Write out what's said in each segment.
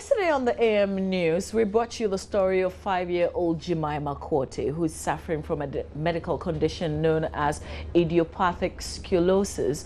Yesterday on the AM News, we brought you the story of 5-year-old Jamaima Korte, who is suffering from a medical condition known as Idiopathic Scoliosis,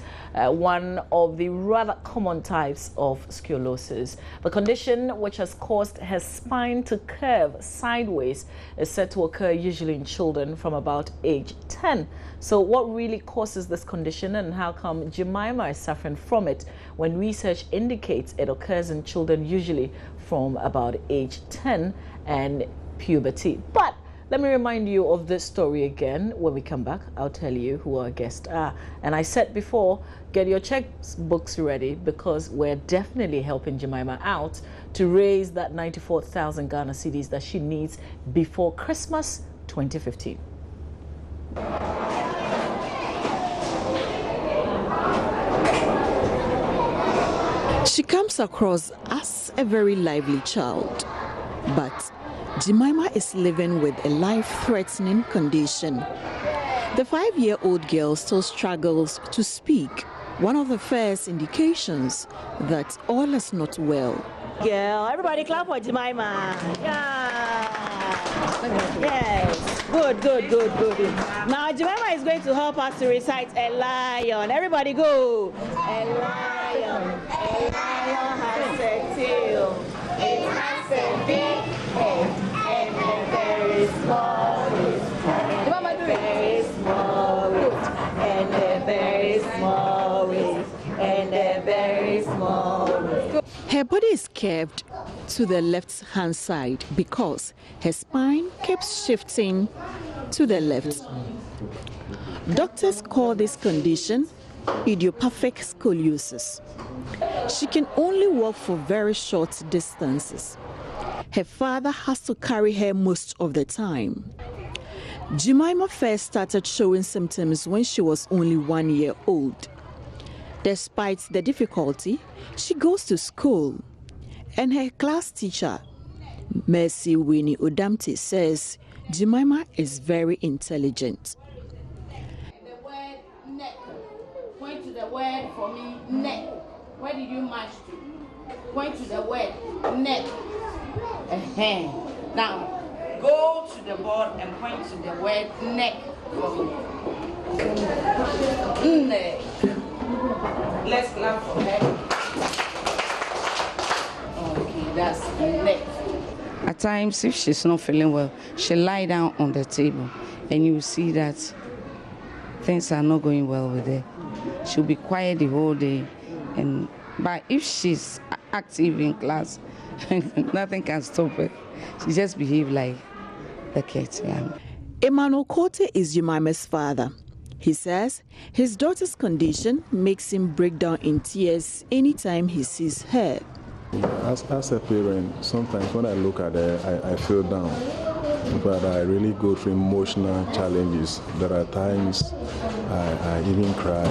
one of the rather common types of scoliosis. The condition, which has caused her spine to curve sideways, is said to occur usually in children from about age 10. So what really causes this condition, and how come Jamaima is suffering from it when research indicates it occurs in children usually from about age 10 and puberty? But let me remind you of this story again. When we come back, I'll tell you who our guests are. And I said before, get your checkbooks ready, because we're definitely helping Jamaima out to raise that 94,000 Ghana cedis that she needs before Christmas 2015. She comes across as a very lively child, but Jamaima is living with a life-threatening condition. The 5-year-old girl still struggles to speak, one of the first indications that all is not well. Girl, everybody clap for Jamaima. Yeah. Yes. Good. Now Jamaima is going to help us to recite a lion. Everybody go. A lion. A lion has a tail. It has a big head and a very small waist. And a very small waist. And a very small waist. And a very small waist. Her body is curved to the left-hand side because her spine keeps shifting to the left. Doctors call this condition Idiopathic Scoliosis. She can only walk for very short distances. Her father has to carry her most of the time. Jamaima first started showing symptoms when she was only 1 year old. Despite the difficulty, she goes to school, and her class teacher, Mercy Winnie Odamte, says Jamaima is very intelligent. The word neck. Point to the word for me, neck. Where did you march to? Point to the word neck. Now, go to the board and point to the word neck for me. Neck. Let's clap for her. Okay, that's neck. At times, if she's not feeling well, she'll lie down on the table, and you see that things are not going well with her. She'll be quiet the whole day, but if she's active in class, nothing can stop her. She just behaves like the cat. Yeah. Emmanuel Korte is Jamaima's father. He says his daughter's condition makes him break down in tears anytime he sees her. As a parent, sometimes when I look at her, I feel down. But I really go through emotional challenges. There are times I even cry.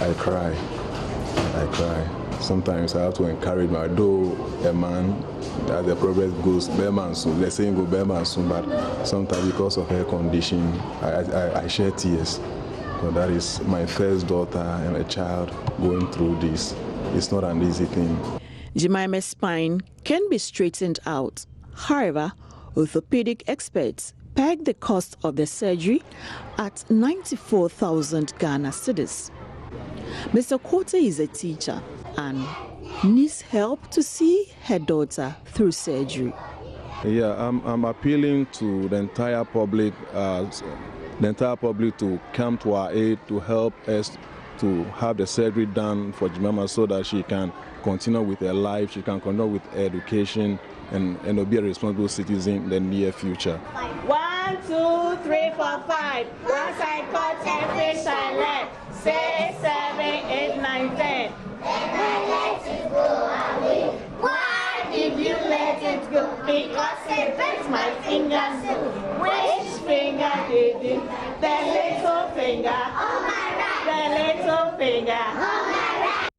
I cry. Sometimes I have to encourage my, though a man, as the progress goes, bear man soon. Let's say go bear man soon, but sometimes because of her condition, I shed tears. So that is my first daughter and a child going through this. It's not an easy thing. Jamaima's spine can be straightened out. However, orthopedic experts peg the cost of the surgery at 94,000 Ghana cedis. Mr. Korte is a teacher and needs help to see her daughter through surgery. Yeah, I'm appealing to the entire public to come to our aid to help us to have the surgery done for Jamaima so that she can continue with her life, she can continue with her education, and be a responsible citizen in the near future. 1, 2, 3, 4, 5. Once I caught a fish I let. 6, 7, 8, 9, 10. And I let it go away. Why did you let it go? Because it bent my fingers. Which finger did it? The little finger. Oh my right. The little finger. Oh my right.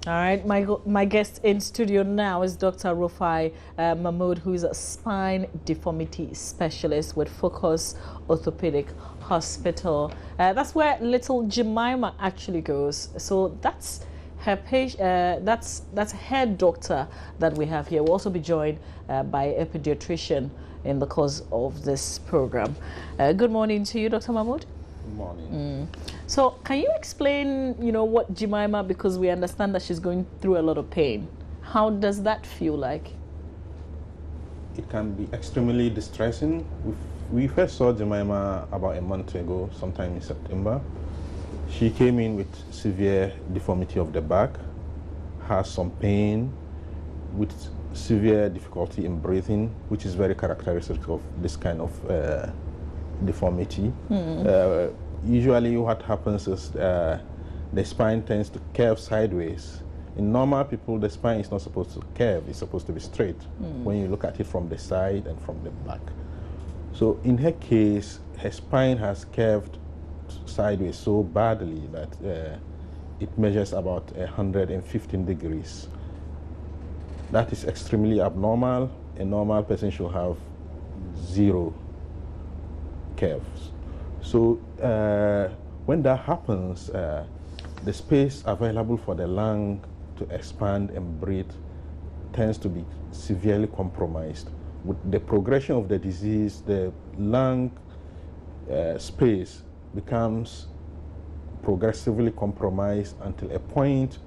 All right, my guest in studio now is Dr. Rufai Mahmood, who is a spine deformity specialist with Focus Orthopedic Hospital. That's where little Jamaima actually goes. So that's her that's her doctor that we have here. We'll also be joined by a pediatrician in the course of this program. Good morning to you, Dr. Mahmood. Good morning. So can you explain, what Jamaima, because we understand that she's going through a lot of pain. How does that feel like? It can be extremely distressing. We first saw Jamaima about a month ago, sometime in September. She came in with severe deformity of the back, has some pain, with severe difficulty in breathing, which is very characteristic of this kind of deformity. Usually what happens is the spine tends to curve sideways. In normal people, the spine is not supposed to curve, it's supposed to be straight when you look at it from the side and from the back. So in her case, her spine has curved sideways so badly that it measures about 115 degrees. That is extremely abnormal. A normal person should have 0 curves. So when that happens, the space available for the lung to expand and breathe tends to be severely compromised. With the progression of the disease, the lung space becomes progressively compromised until a point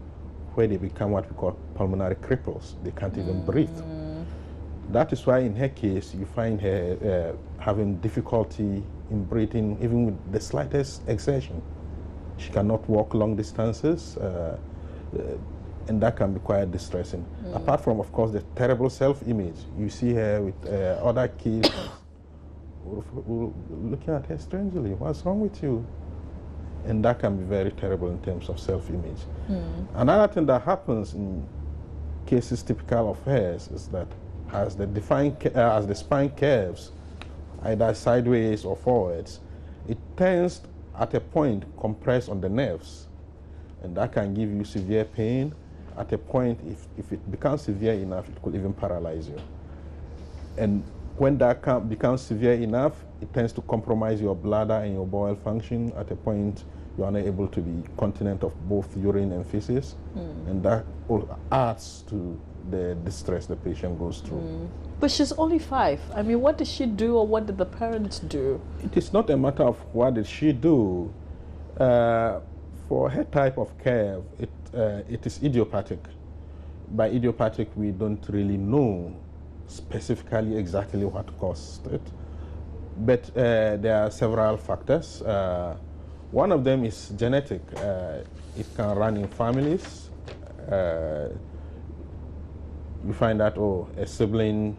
where they become what we call pulmonary cripples. They can't even breathe. That is why in her case, you find her having difficulty in breathing, even with the slightest exertion. She cannot walk long distances, and that can be quite distressing. Apart from, of course, the terrible self-image. You see her with other kids looking at her strangely. What's wrong with you? And that can be very terrible in terms of self-image. Another thing that happens in cases typical of hers is that as the spine curves, either sideways or forwards, it tends at a point compress on the nerves, and that can give you severe pain. At a point, if it becomes severe enough, it could even paralyze you. And when that becomes severe enough, it tends to compromise your bladder and your bowel function. At a point, you are not able to be continent of both urine and feces, and that all adds to the distress the patient goes through. But she's only 5. I mean, what did she do, or what did the parents do? It is not a matter of what did she do. For her type of curve, it is idiopathic. By idiopathic, we don't really know specifically exactly what caused it. But there are several factors. One of them is genetic. It can run in families. You find that, a sibling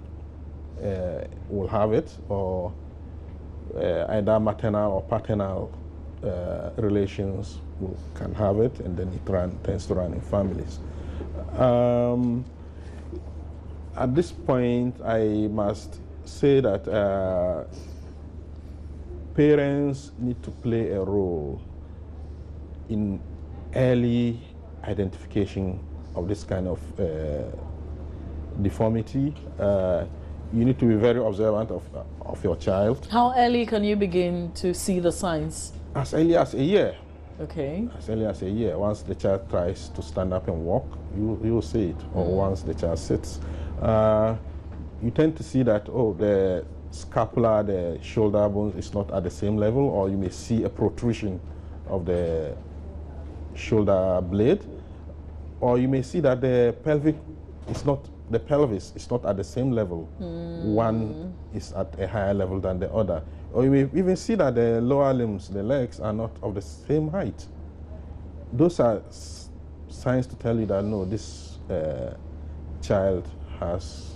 will have it, or either maternal or paternal relations can have it, and then it tends to run in families. At this point, I must say that parents need to play a role in early identification of this kind of deformity. You need to be very observant of your child. How early can you begin to see the signs? As early as a year. Okay. As early as a year. Once the child tries to stand up and walk, you will see it. Or once the child sits. You tend to see that, the scapula, the shoulder bones is not at the same level, or you may see a protrusion of the shoulder blade, or you may see that the pelvis is not at the same level. One is at a higher level than the other. Or you may even see that the lower limbs, the legs, are not of the same height. Those are signs to tell you that, no, this child has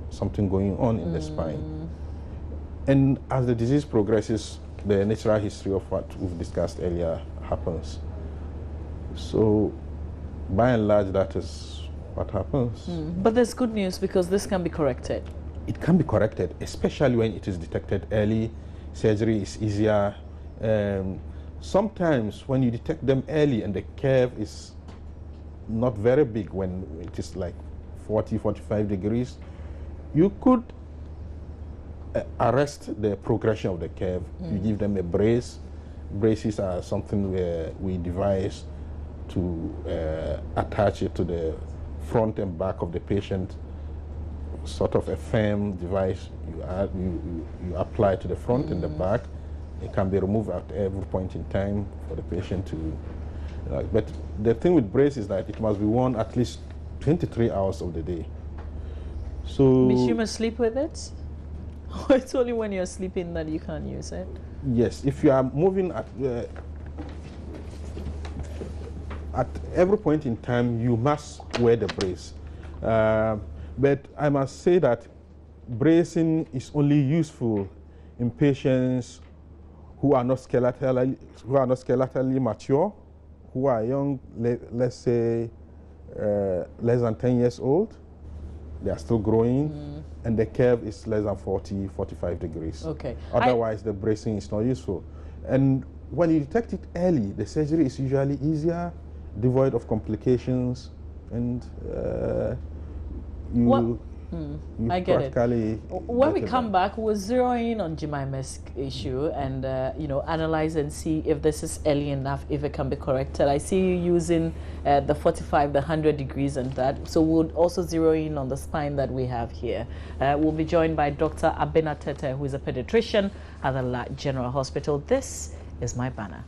something going on in the spine. And as the disease progresses, the natural history of what we've discussed earlier happens. So, by and large, that is what happens. But there's good news, because this can be corrected. It can be corrected, especially when it is detected early. Surgery is easier. Sometimes when you detect them early and the curve is not very big, when it is like 40, 45 degrees, you could arrest the progression of the curve. You give them a brace. Braces are something where we devise to attach it to the front and back of the patient, sort of a firm device you apply to the front and the back. It can be removed at every point in time for the patient to. But the thing with brace is that it must be worn at least 23 hours of the day. So You must sleep with it? Or it's only when you're sleeping that you can't use it? yes, if you are moving at every point in time, you must wear the brace. But I must say that bracing is only useful in patients who are not skeletally mature, who are young, let's say less than 10 years old. They are still growing, and the curve is less than 40, 45 degrees. Okay. Otherwise, the bracing is not useful. And when you detect it early, the surgery is usually easier, devoid of complications, and I get it. When we come back, back, we'll zero in on Jamaima's issue and analyze and see if this is early enough, if it can be corrected. I see you using the 45, the 100 degrees and that. So we'll also zero in on the spine that we have here. We'll be joined by Dr. Abena Tete, who is a pediatrician at the LAT General Hospital. This is my banner.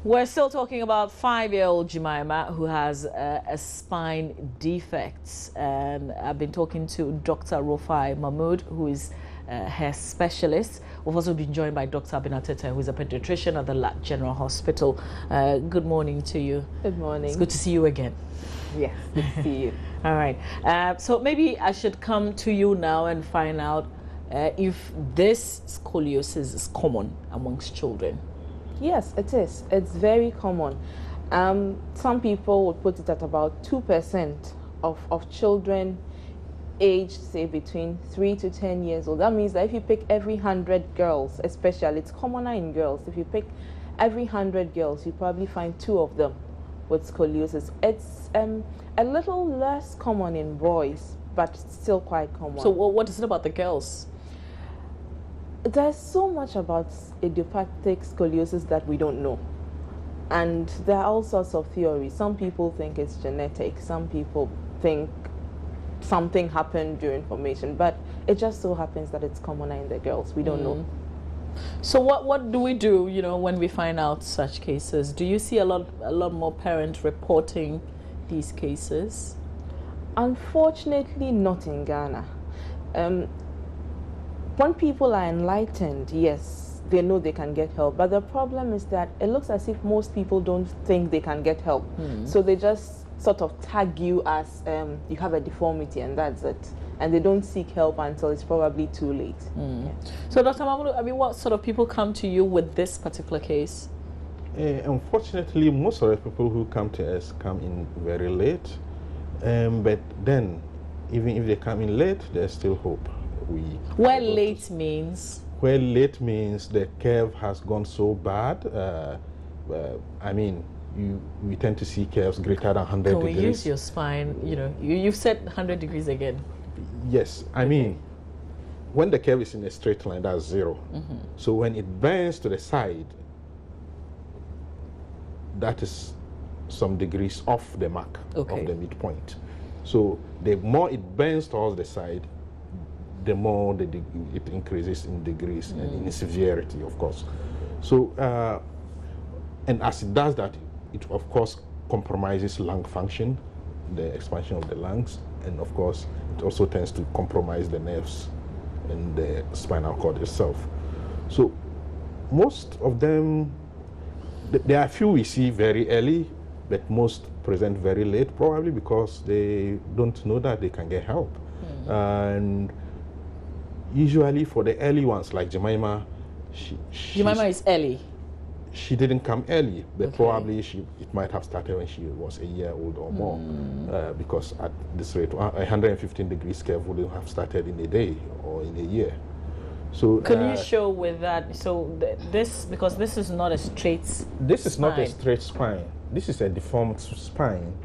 We're still talking about 5-year-old Jamaima, who has a spine defect, and I've been talking to Dr. Rofai Mahmood, who is her specialist. We've also been joined by Dr. Abena Tete, who is a pediatrician at the LAT General Hospital. Good morning to you. Good morning. It's good to see you again. Yes, good to see you. All right. So maybe I should come to you now and find out if this scoliosis is common amongst children. Yes, it is. It's very common. Some people would put it at about 2% of children aged, say, between 3 to 10 years old. That means that if you pick every 100 girls, especially, it's commoner in girls. If you pick every 100 girls, you probably find 2 of them with scoliosis. It's a little less common in boys, but still quite common. So what is it about the girls? There's so much about idiopathic scoliosis that we don't know. And there are all sorts of theories. Some people think it's genetic. Some people think something happened during formation. But it just so happens that it's commoner in the girls. We don't know. So what do we do, when we find out such cases? Do you see a lot more parents reporting these cases? Unfortunately, not in Ghana. When people are enlightened, yes, they know they can get help. But the problem is that it looks as if most people don't think they can get help. So they just sort of tag you as you have a deformity and that's it. And they don't seek help until it's probably too late. Yeah. So Dr. Mahmoud, what sort of people come to you with this particular case? Unfortunately, most of the people who come to us come in very late. But then, even if they come in late, there's still hope. Where late means? Where late means the curve has gone so bad. We tend to see curves greater than 100 degrees. Can we use your spine? You've said 100 degrees again. Yes, I mean, when the curve is in a straight line, that's 0. So when it bends to the side, that is some degrees off the mark of the midpoint. So the more it bends towards the side, the more it increases in degrees and in severity, of course. So, and as it does that, it of course compromises lung function, the expansion of the lungs, and of course it also tends to compromise the nerves and the spinal cord itself. So most of them, there are a few we see very early, but most present very late, probably because they don't know that they can get help. And usually for the early ones, like Jamaima, Jamaima is early. She didn't come early, but probably it might have started when she was a year old or more, because at this rate, 115 degrees curve wouldn't have started in a day or in a year. So can you show with that? So because this is not a straight spine. This is not a straight spine. This is a deformed spine,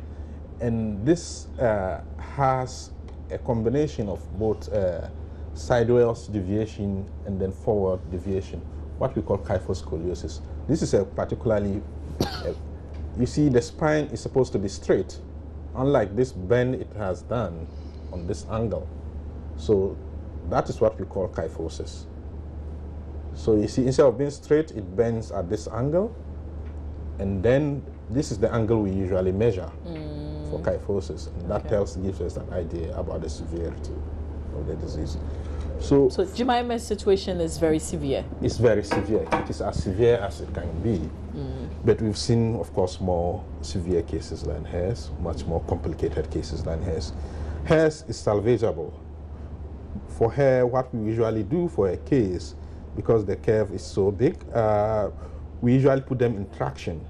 and this has a combination of both sideways deviation and then forward deviation, what we call kyphoscoliosis. This is a particularly you see the spine is supposed to be straight, unlike this bend it has done on this angle. So that is what we call kyphosis. So you see, instead of being straight, it bends at this angle, and then this is the angle we usually measure for kyphosis, and that gives us an idea about the severity of the disease. So Jamaima's situation is very severe. It's very severe. It is as severe as it can be. But we've seen, of course, more severe cases than hers, much more complicated cases than hers. Hers is salvageable. For her, what we usually do for a case, because the curve is so big, we usually put them in traction.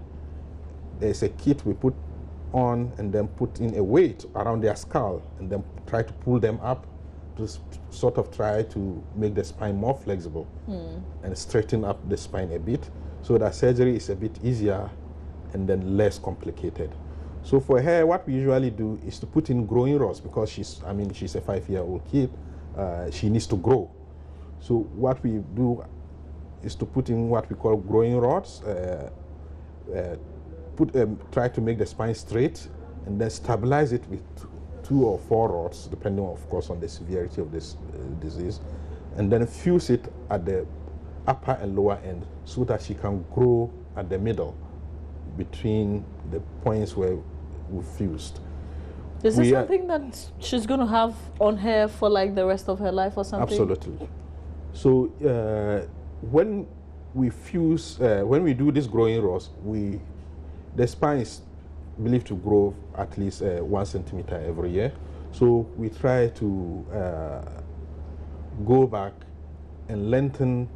There's a kit we put on and then put in a weight around their skull and then try to pull them up to sort of try to make the spine more flexible and straighten up the spine a bit so that surgery is a bit easier and then less complicated. So for her, what we usually do is to put in growing rods because she's a 5-year-old kid. She needs to grow. So what we do is to put in what we call growing rods, try to make the spine straight and then stabilize it with 2 or 4 rods, depending, of course, on the severity of this disease, and then fuse it at the upper and lower end so that she can grow at the middle between the points where we fused. Is this something that she's going to have on her for like the rest of her life or something? Absolutely. So when we fuse, when we do this growing rods, the spine is believed to grow at least 1 centimeter every year. So we try to go back and lengthen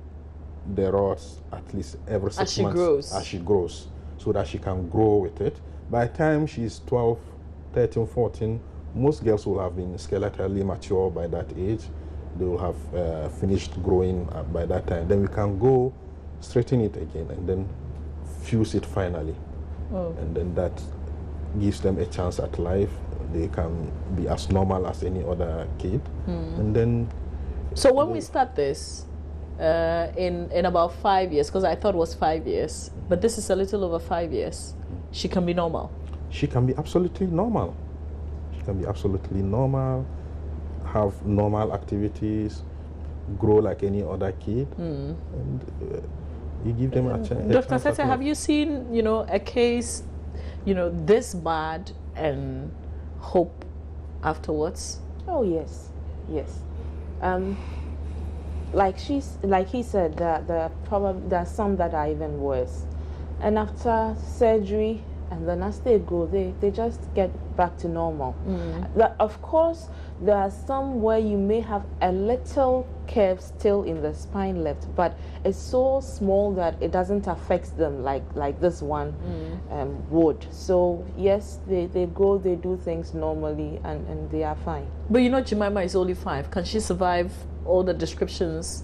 the rods at least every 6 months as she grows, so that she can grow with it. By the time she's 12, 13, 14, most girls will have been skeletally mature by that age. They will have finished growing by that time. Then we can go straighten it again and then fuse it finally. And then that gives them a chance at life. They can be as normal as any other kid. And then. So when we start this, in about 5 years, because I thought it was 5 years, but this is a little over 5 years, she can be normal. She can be absolutely normal. She can be absolutely normal, have normal activities, grow like any other kid, and you give them a chance. Dr. Sete, have you seen, a case, this bad and hope afterwards? Oh yes, yes. Like he said, there are some that are even worse, and after surgery. And then as they go, they just get back to normal. Of course, there are some where you may have a little curve still in the spine left, but it's so small that it doesn't affect them like this one would. So yes, they go, they do things normally, and they are fine. But Jamaima is only 5. Can she survive all the descriptions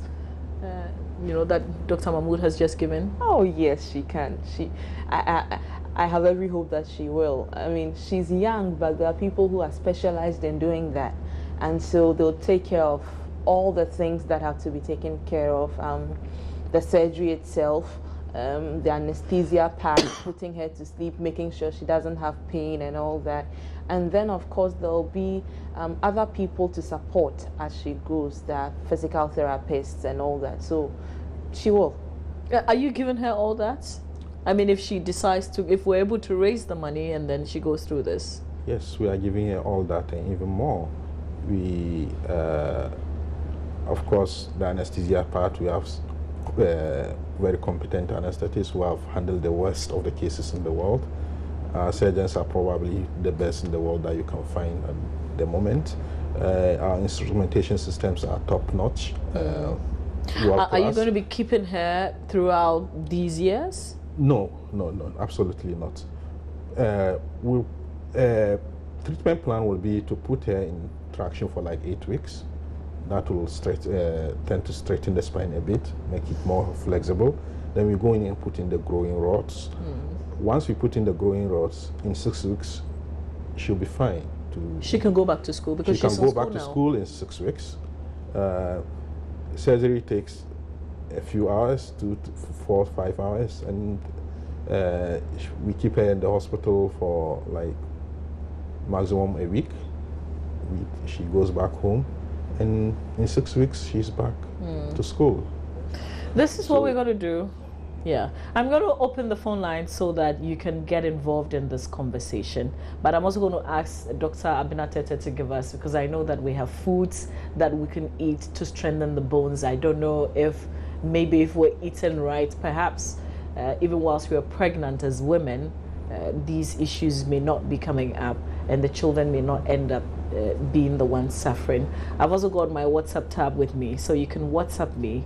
that Dr. Mahmood has just given? Oh yes, she can. I have every hope that she will. I mean, she's young, but there are people who are specialized in doing that. And so they'll take care of all the things that have to be taken care of. The surgery itself, the anesthesia part, putting her to sleep, making sure she doesn't have pain and all that. And then, of course, there'll be other people to support as she goes, the physical therapists and all that. So she will. Are you giving her all that? I mean, if she decides to, if we're able to raise the money and then she goes through this. Yes, we are giving her all that and even more. We, of course, the anesthesia part, we have very competent anesthetists who have handled the worst of the cases in the world. Our surgeons are probably the best in the world that you can find at the moment. Our instrumentation systems are top-notch. Are you going to be keeping her throughout these years? No, absolutely not. Treatment plan will be to put her in traction for like 8 weeks. That will tend to straighten the spine a bit, make it more flexible. Then we go in and put in the growing rods. Once we put in the growing rods, in 6 weeks, she'll be fine. She can go back to school because she's in school now. She can go back to school in 6 weeks. Surgery takes a few hours, 2 to 4 or 5 hours, and We keep her in the hospital for like maximum a week. She goes back home, and in 6 weeks she's back to school. This is what we're going to do. Yeah, I'm going to open the phone line so that you can get involved in this conversation. But I'm also going to ask Dr. Abinatete to give us, because I know that we have foods that we can eat to strengthen the bones. I don't know if maybe if we're eating right, perhaps even whilst we're pregnant as women, these issues may not be coming up and the children may not end up being the ones suffering. I've also got my WhatsApp tab with me, so you can WhatsApp me,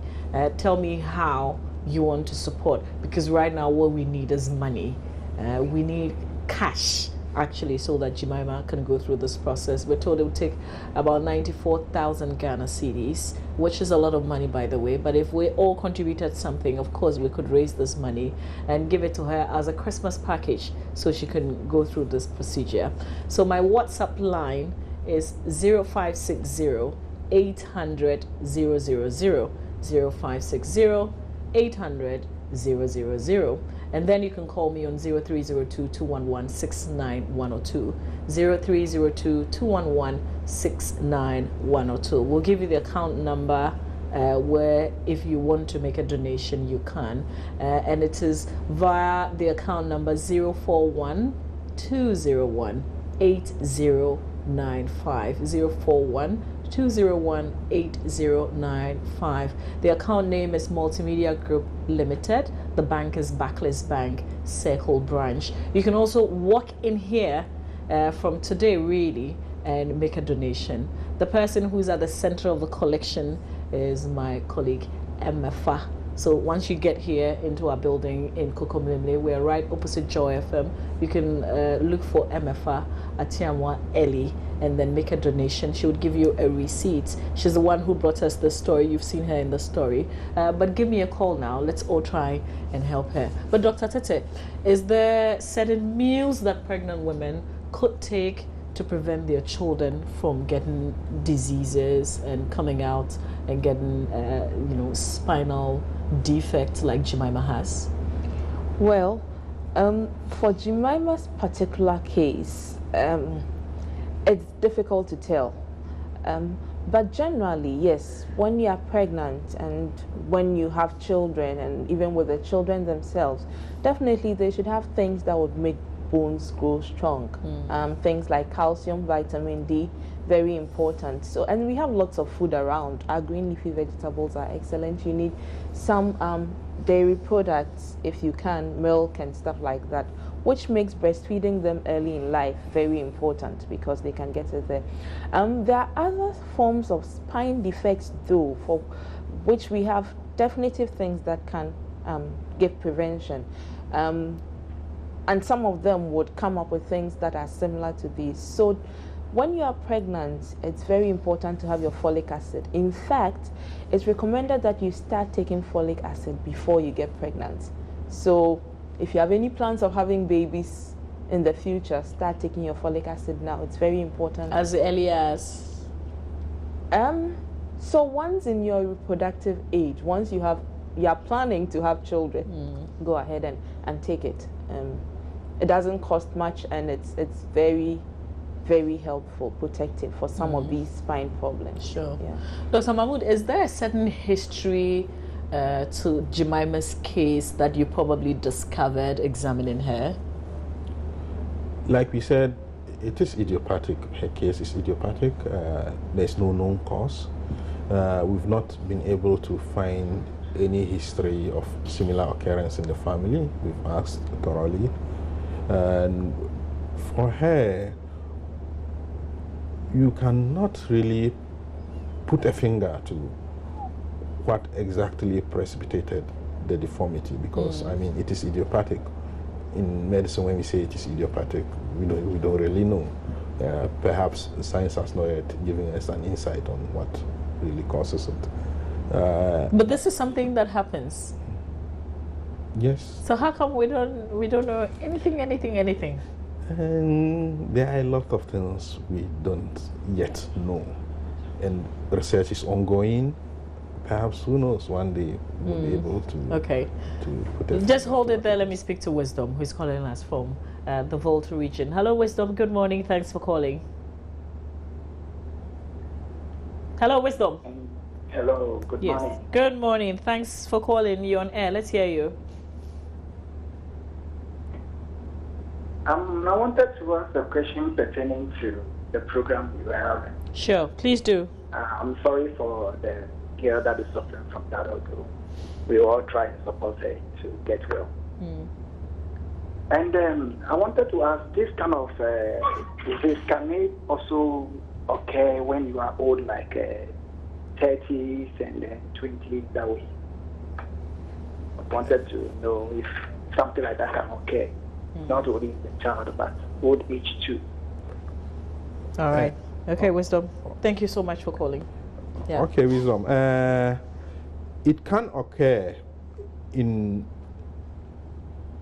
tell me how you want to support, because right now what we need is money. We need cash actually, so that Jamaima can go through this process. We're told it would take about 94,000 Ghana cedis, which is a lot of money, by the way. But if we all contributed something, of course we could raise this money and give it to her as a Christmas package so she can go through this procedure. So my WhatsApp line is 0560 800 000, 0560 800 000, and then you can call me on 0302 211 69102, 0302 211 69102. We'll give you the account number where if you want to make a donation you can, and it is via the account number 041 201 8095, 041 201 8095. The account name is Multimedia Group Limited. The bank is Barclays Bank, Circle Branch. You can also walk in here from today really and make a donation. The person who's at the center of the collection is my colleague Emefa. So once you get here into our building in Kokomlemle, we're right opposite Joy FM. You can look for Emefa Atiamwa Eli and then make a donation. She would give you a receipt. She's the one who brought us the story. You've seen her in the story. But give me a call now. Let's all try and help her. But Dr. Tete, is there certain meals that pregnant women could take to prevent their children from getting diseases and coming out and getting, spinal defects like Jamaima has? Well, for Jamaima's particular case, it's difficult to tell. But generally, yes, when you are pregnant and when you have children, and even with the children themselves, definitely they should have things that would make bones grow strong. Things like calcium, vitamin D, very important. So, and we have lots of food around. Our green leafy vegetables are excellent. You need some dairy products if you can, milk and stuff like that, which makes breastfeeding them early in life very important because they can get it there. There are other forms of spine defects though, for which we have definitive things that can give prevention. And some of them would come up with things that are similar to these. So when you are pregnant, it's very important to have your folic acid. In fact, it's recommended that you start taking folic acid before you get pregnant. So if you have any plans of having babies in the future, start taking your folic acid now. It's very important. As early as? So once in your reproductive age, once you are planning to have children, go ahead and take it. It doesn't cost much, and it's very, very helpful, protective for some of these spine problems. Sure. Yeah. Dr. Mahmoud, is there a certain history to Jamaima's case that you probably discovered examining her? Like we said, it is idiopathic. Her case is idiopathic. There's no known cause. We've not been able to find any history of similar occurrence in the family. We've asked thoroughly. And for her, you cannot really put a finger to what exactly precipitated the deformity, because I mean, it is idiopathic. In medicine, when we say it is idiopathic, we don't really know. Perhaps science has not yet given us an insight on what really causes it. But this is something that happens. Yes. So how come we don't know anything? And there are a lot of things we don't yet know, and research is ongoing. perhaps, who knows, one day we'll be able to, Okay. to put it. Just hold it there. Let me speak to Wisdom, who's calling us from the Volta region. Hello, Wisdom. Good morning. Thanks for calling. Hello, Wisdom. Hello, good morning. Good morning. Thanks for calling. You're on air. Let's hear you. I wanted to ask a question pertaining to the program you are having. Sure, please do. I'm sorry for the girl that is suffering from that although we all try to support her to get well. And I wanted to ask, this kind of disease, can it also occur when you are old, like 30s and 20s that way? I wanted to know if something like that can occur, not only in the child, but old age too. All right. Okay, Wisdom. Thank you so much for calling. Yeah. Okay, Wisdom. It can occur in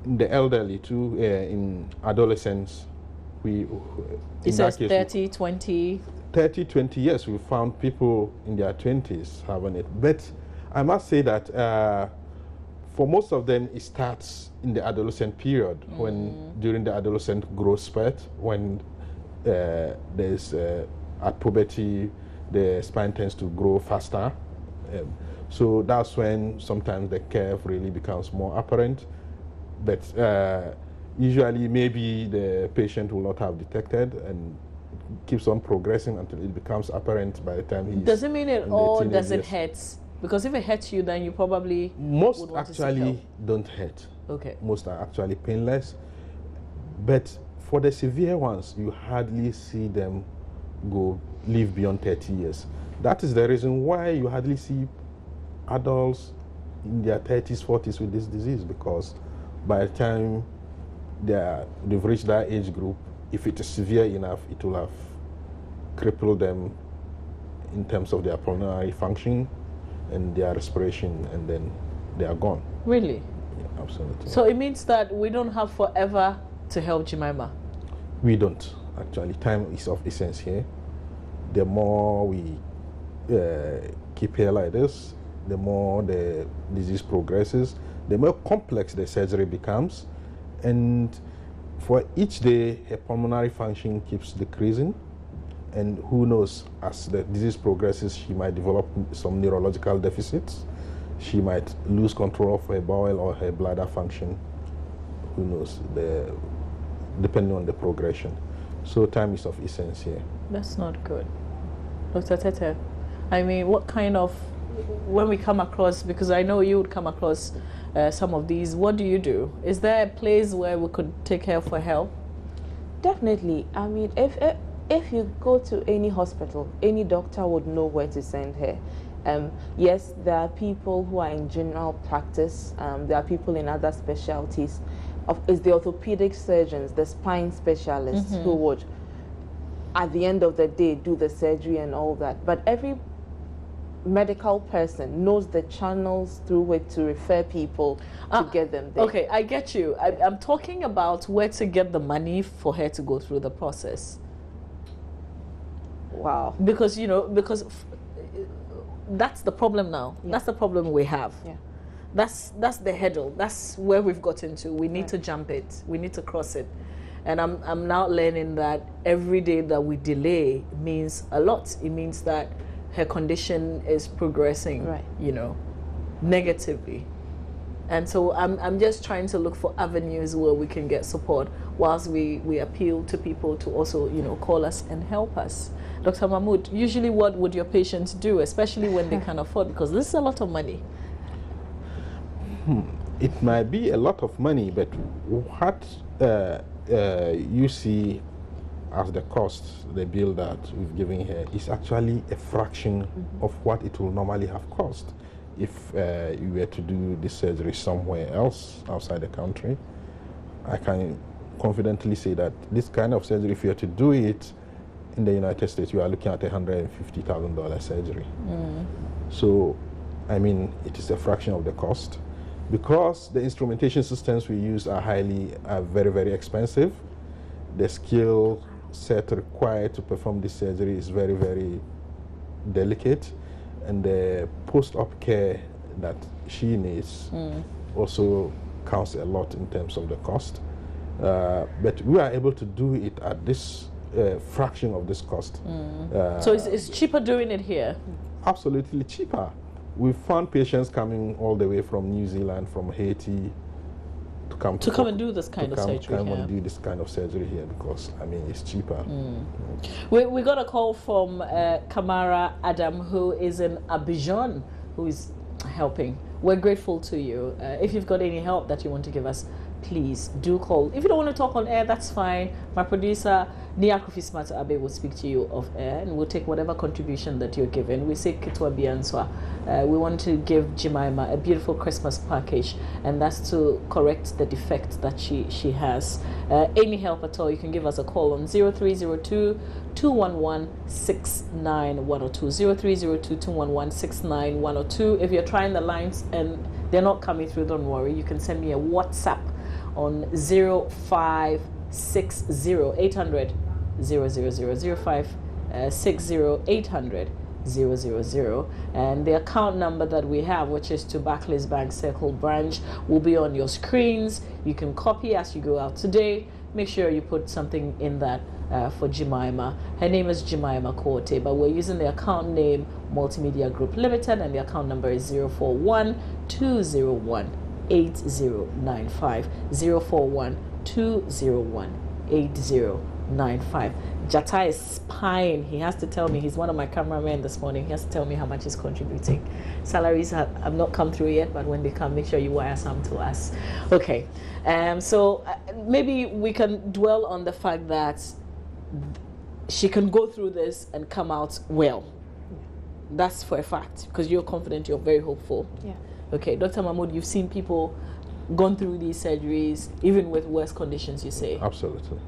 the elderly too, in adolescents. It says 30, 20. 30, 20 years, we found people in their 20s having it. But I must say that for most of them, it starts in the adolescent period, when during the adolescent growth spurt, when there's at puberty, the spine tends to grow faster. So that's when sometimes the curve really becomes more apparent. But usually maybe the patient will not have detected and keeps on progressing until it becomes apparent by the time he's... Does it mean it all doesn't hurt? Because if it hurts you, then you probably most would want to actually seek help. don't hurt. Okay. Most are actually painless. But for the severe ones, you hardly see them live beyond 30 years. That is the reason why you hardly see adults in their 30s, 40s with this disease, because by the time they've reached that age group, if it is severe enough, it will have crippled them in terms of their pulmonary function and their respiration, and then they are gone. Really? Yeah, absolutely. So it means that we don't have forever to help Jamaima? We don't, actually. Time is of essence here. The more we keep her like this, the more the disease progresses, the more complex the surgery becomes, and for each day, her pulmonary function keeps decreasing, and who knows, as the disease progresses, she might develop some neurological deficits. She might lose control of her bowel or her bladder function. Who knows, depending on the progression. So time is of essence here. That's not good. Dr. Tete, I mean, what kind of, when we come across, because I know you would come across some of these, what do you do? Is there a place where we could take her for help? Definitely. I mean, if you go to any hospital, any doctor would know where to send her. Yes, there are people who are in general practice. There are people in other specialties. It's the orthopedic surgeons, the spine specialists who would, at the end of the day, do the surgery and all that. But every medical person knows the channels through which to refer people to get them there. Okay, I get you. I'm talking about where to get the money for her to go through the process. Wow. Because, that's the problem now. Yeah. That's the problem we have. Yeah. That's the hurdle. That's where we've got into. We need to jump it. We need to cross it. And I'm now learning that every day that we delay means a lot. It means that her condition is progressing, negatively. And so I'm just trying to look for avenues where we can get support whilst we appeal to people to also, call us and help us. Dr. Mahmoud, usually what would your patients do, especially when they can afford, because this is a lot of money? It might be a lot of money, but what you see as the cost, the bill that we've given here, is actually a fraction of what it will normally have cost if you were to do this surgery somewhere else outside the country. I can confidently say that this kind of surgery, if you were to do it in the United States, you are looking at $150,000 surgery. So, I mean, it is a fraction of the cost. Because the instrumentation systems we use are very, very expensive, the skill set required to perform this surgery is very, very delicate. and the post-op care that she needs also counts a lot in terms of the cost. But we are able to do it at this fraction of this cost. So it's cheaper doing it here? Absolutely cheaper. We found patients coming all the way from New Zealand, from Haiti, to come and do this kind of surgery here. Come and do this kind of surgery here because, I mean, it's cheaper. We got a call from Kamara Adam, who is in Abidjan, who is helping. We're grateful to you. If you've got any help that you want to give us, please do call. If you don't want to talk on air, that's fine. My producer, Nia Kufismat Abe, will speak to you off air and we'll take whatever contribution that you're giving. We say Kitwa Bianswa. We want to give Jamaima a beautiful Christmas package, and that's to correct the defect that she has. Any help at all, you can give us a call on 0302 211 6910. 0302 211 6910. If you're trying the lines and they're not coming through, don't worry. You can send me a WhatsApp on 0560 800 000 0560 800 000, and the account number that we have, which is to Barclays Bank Circle Branch, will be on your screens. You can copy as you go out today. Make sure you put something in that for Jamaima. Her name is Jamaima Korte, but we're using the account name Multimedia Group Limited, and the account number is 041 201 8095 041 201 8095. Jata is spying. He has to tell me. He's one of my cameramen this morning. He has to tell me how much he's contributing. Salaries have not come through yet, but when they come, make sure you wire some to us. Okay. So maybe we can dwell on the fact that she can go through this and come out well. That's for a fact, because you're confident, you're very hopeful. Yeah. Okay, Dr. Mahmoud, you've seen people gone through these surgeries, even with worse conditions, you say? Absolutely.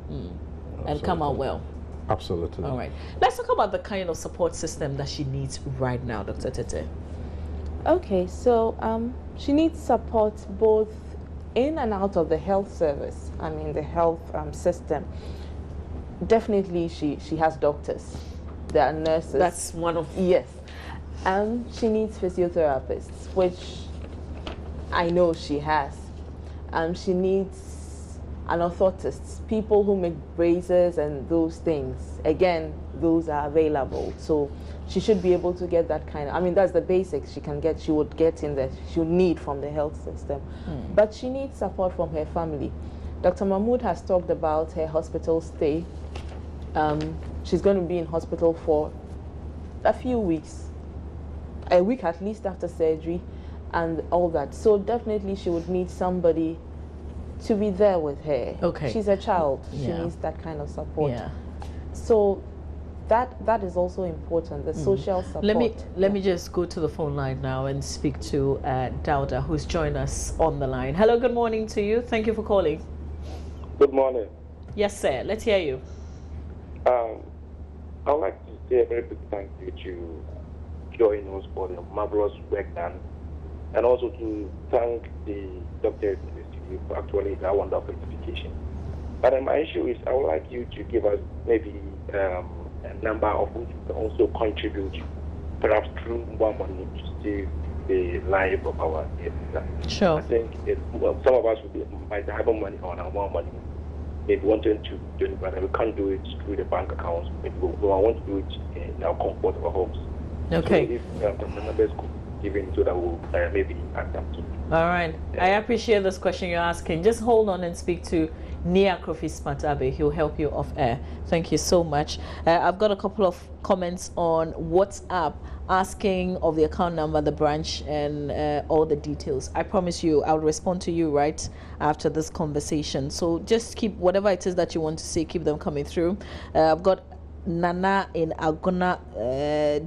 And come out well. Absolutely. All right. Let's talk about the kind of support system that she needs right now, Dr. Tete. Okay, so she needs support both in and out of the health service. I mean, the health system. Definitely, she has doctors. There are nurses. That's one of... Yes. She needs physiotherapists, which I know she has. She needs an orthotist, people who make braces and those things. Again, those are available. So she should be able to get that kind of, I mean, that's the basics she can get, she would get in that she would need from the health system. But she needs support from her family. Dr. Mahmoud has talked about her hospital stay. She's going to be in hospital for a few weeks, a week at least after surgery and all that. So definitely she would need somebody to be there with her. Okay. She's a child. She needs that kind of support. Yeah. So that is also important, the social support. Let me just go to the phone line now and speak to Dauda, who's joined us on the line. Hello, good morning to you. Thank you for calling. Good morning. Yes, sir. Let's hear you. I'd like to say a very big thank you to join us for the marvelous work done, and also to thank the doctors in the studio for actually that wonderful education. But my issue is I would like you to give us maybe a number of which you can also contribute, perhaps through more money, to save the life of our guests. Sure. I think some of us might have money or more money, maybe wanting to do it, but we can't do it through the bank accounts. Maybe we want to do it in our comfort of our homes. Okay. So if the members could give in so that we'll maybe adapt to. All right. I appreciate this question you're asking. Just hold on and speak to Nia Krofis Matabe. He'll help you off air. Thank you so much. I've got a couple of comments on WhatsApp asking of the account number, the branch, and all the details. I promise you I'll respond to you right after this conversation. So just keep whatever it is that you want to say, keep them coming through. I've got Nana in Agona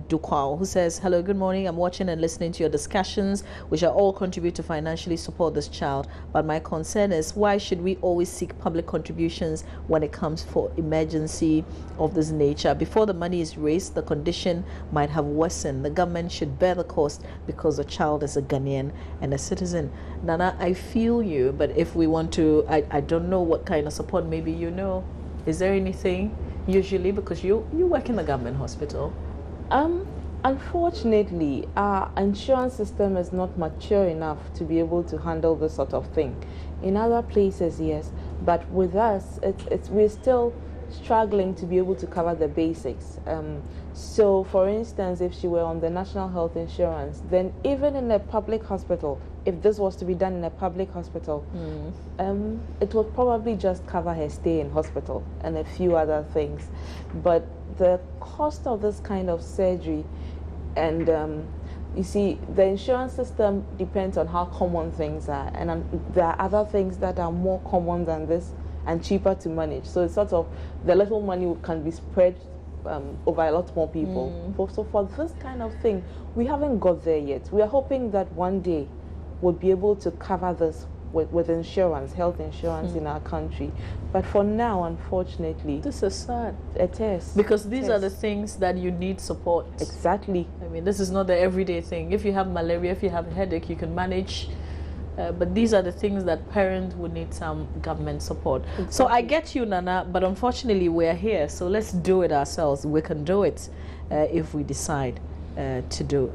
Dukwao, who says, hello, good morning. I'm watching and listening to your discussions, which are all contribute to financially support this child. But my concern is, why should we always seek public contributions when it comes for emergency of this nature? Before the money is raised, the condition might have worsened. The government should bear the cost because the child is a Ghanaian and a citizen. Nana, I feel you, but if we want to, I don't know what kind of support, maybe you know. Is there anything? Usually, because you work in the government hospital. Unfortunately, our insurance system is not mature enough to be able to handle this sort of thing. In other places, yes, but with us, we're still struggling to be able to cover the basics. So, for instance, if she were on the National Health Insurance, then even in a public hospital, if this was to be done in a public hospital, it would probably just cover her stay in hospital and a few other things. But the cost of this kind of surgery, and you see, the insurance system depends on how common things are, and there are other things that are more common than this and cheaper to manage. So it's sort of, the little money can be spread over a lot more people. So for this kind of thing, we haven't got there yet. We are hoping that one day we'll be able to cover this with insurance, health insurance in our country. But for now, unfortunately, this is sad. It is. Because these are the things that you need support. Exactly. I mean, this is not the everyday thing. If you have malaria, if you have a headache, you can manage. But these are the things that parents would need some government support. Exactly. So I get you, Nana, but unfortunately we're here. So let's do it ourselves. We can do it if we decide to do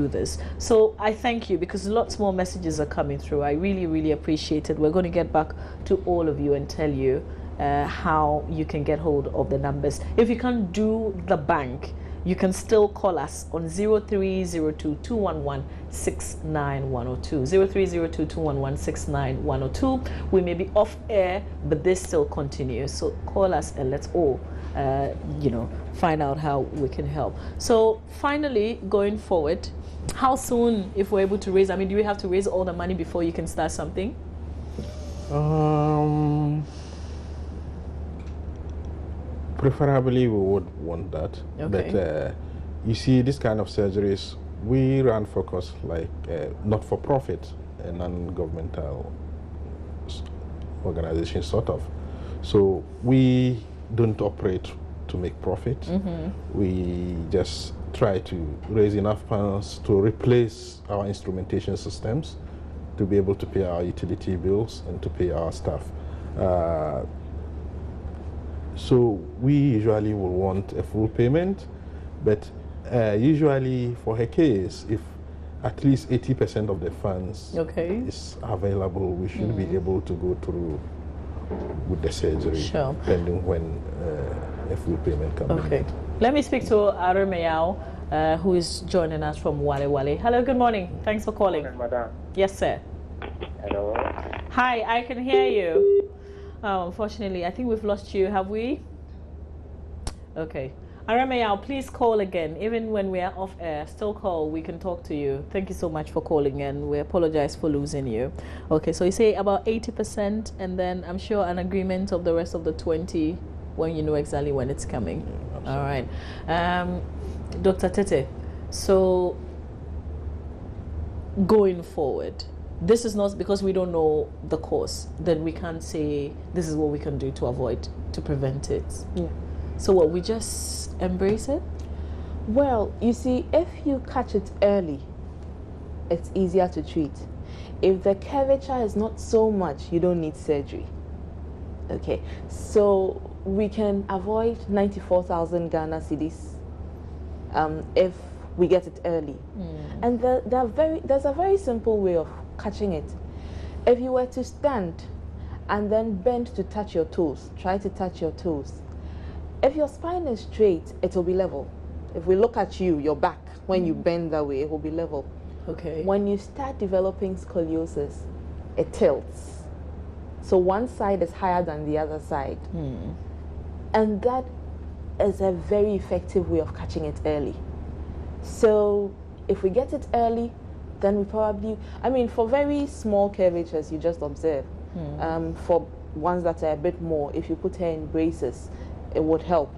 this. So I thank you, because lots more messages are coming through. I really, really appreciate it. We're going to get back to all of you and tell you how you can get hold of the numbers. If you can't do the bank, you can still call us on 0302-211-6910. 0302-211-69102. We may be off air, but this still continues. So call us and let's all, find out how we can help. So finally, going forward, how soon, if we're able to raise, do we have to raise all the money before you can start something? Preferably, we would want that. Okay. But you see, this kind of surgeries, we run focus like not for profit, a non-governmental organization, sort of. So we don't operate to make profit. We just try to raise enough funds to replace our instrumentation systems, to be able to pay our utility bills and to pay our staff. So we usually will want a full payment, but usually for her case, if at least 80% of the funds is available, we should be able to go through with the surgery, depending when a full payment can be made. Let me speak to Arameyao, who is joining us from Wale Wale. Hello, good morning. Thanks for calling. Hello, madam. Yes, sir. Hello. Hi, I can hear you. Oh, unfortunately, I think we've lost you. Have we? Okay. Arameyao, please call again. Even when we are off air, still call. We can talk to you. Thank you so much for calling, and we apologize for losing you. Okay, so you say about 80%, and then I'm sure an agreement of the rest of the 20 when you know exactly when it's coming. Yeah, all right. Dr. Tete, so going forward, this is not because we don't know the cause, then we can't say this is what we can do to avoid, to prevent it. Yeah. So what, we just embrace it? Well, you see, if you catch it early, it's easier to treat. If the curvature is not so much, you don't need surgery. Okay, so we can avoid 94,000 Ghana cedis if we get it early. And there's a very simple way of catching it. If you were to stand and then bend to touch your toes, try to touch your toes. If your spine is straight, it will be level. If we look at you, your back, when you bend that way, it will be level. Okay. When you start developing scoliosis, it tilts. So one side is higher than the other side. And that is a very effective way of catching it early. So if we get it early, then we probably, for very small curvatures, you just observe. For ones that are a bit more, if you put her in braces, it would help.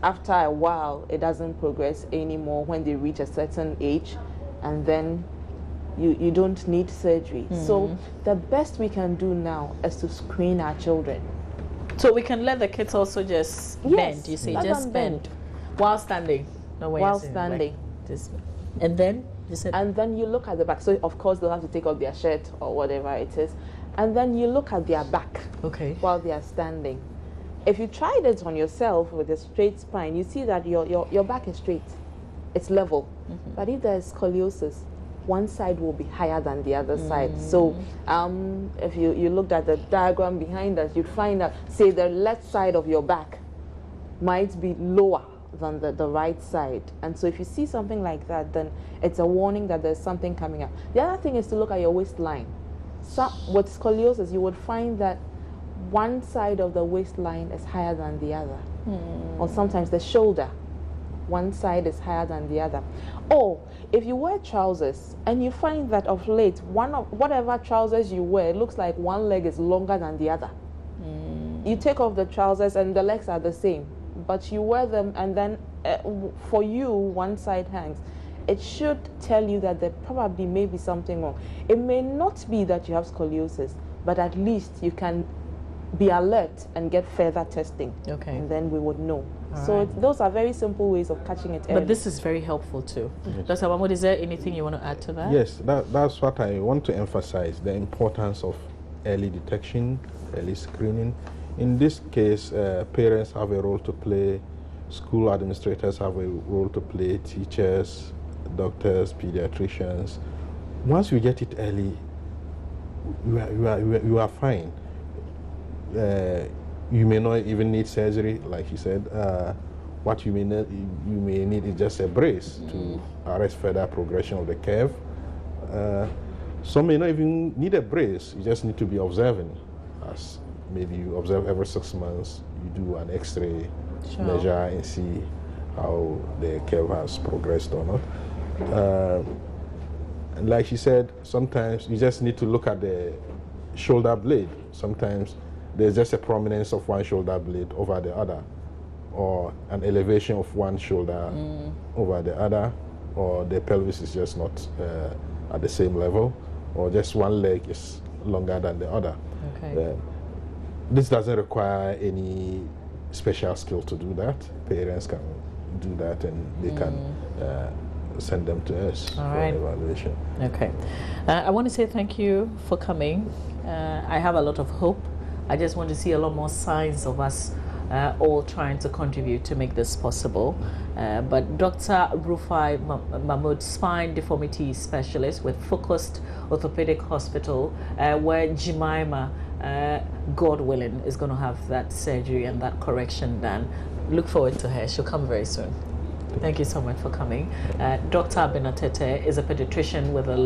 After a while, it doesn't progress anymore when they reach a certain age, and then you don't need surgery. So the best we can do now is to screen our children. So we can let the kids also just bend, you say, just bend. While standing? No, while standing. Like this. And then? And then you look at the back. So of course they'll have to take off their shirt or whatever it is. And then you look at their back while they are standing. If you tried it on yourself with a straight spine, you see that your back is straight. it's level. But if there's scoliosis, one side will be higher than the other side. So if you looked at the diagram behind us, you'd find that, say, the left side of your back might be lower than the right side. And so if you see something like that, then it's a warning that there's something coming up. The other thing is to look at your waistline. So with scoliosis, you would find that one side of the waistline is higher than the other. Or sometimes the shoulder, one side is higher than the other. Or if you wear trousers and you find that of late, whatever trousers you wear, it looks like one leg is longer than the other. You take off the trousers and the legs are the same, but you wear them and then for you, one side hangs. It should tell you that there probably may be something wrong. It may not be that you have scoliosis, but at least you can be alert and get further testing. Okay. And then we would know. So those are very simple ways of catching it early. But this is very helpful too. Dr. Mahmoud, is there anything you want to add to that? Yes, that's what I want to emphasize, the importance of early detection, early screening. In this case, parents have a role to play, school administrators have a role to play, teachers, doctors, pediatricians. Once you get it early, you are fine. You may not even need surgery, like you said. What you may need is just a brace to arrest further progression of the curve. Some may not even need a brace. You just need to be observing. As maybe you observe every 6 months, you do an X-ray, measure and see how the curve has progressed or not. And like she said, sometimes you just need to look at the shoulder blade. Sometimes there's just a prominence of one shoulder blade over the other, or an elevation of one shoulder over the other, or the pelvis is just not at the same level, or just one leg is longer than the other. Okay. This doesn't require any special skill to do that. Parents can do that and they can send them to us for evaluation. Okay. I want to say thank you for coming. I have a lot of hope. I just want to see a lot more signs of us all trying to contribute to make this possible. But Dr. Rufai Mahmoud, spine deformity specialist with Focused Orthopedic Hospital, where Jamaima, God willing, is going to have that surgery and that correction done. Look forward to her. She'll come very soon. Thank you so much for coming. Dr. Benatete is a pediatrician with the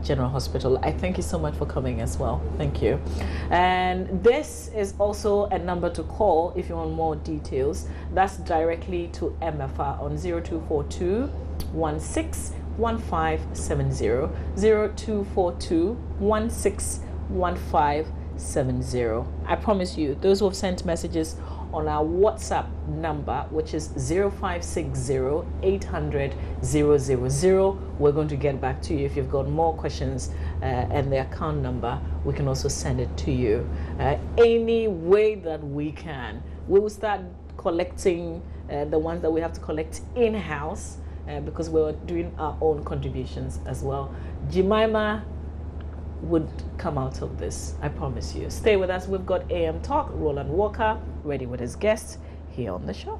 General Hospital. I thank you so much for coming as well. Thank you. And this is also a number to call if you want more details. That's directly to MFR on 0242 161570. 0242 161570. I promise you, those who have sent messages on our WhatsApp number, which is 0560 800 000. We're going to get back to you. If you've got more questions and the account number, we can also send it to you. Any way that we can. We will start collecting the ones that we have to collect in-house because we're doing our own contributions as well. Jamaima would come out of this, I promise you. Stay with us. We've got AM Talk, Roland Walker, ready with his guests here on the show.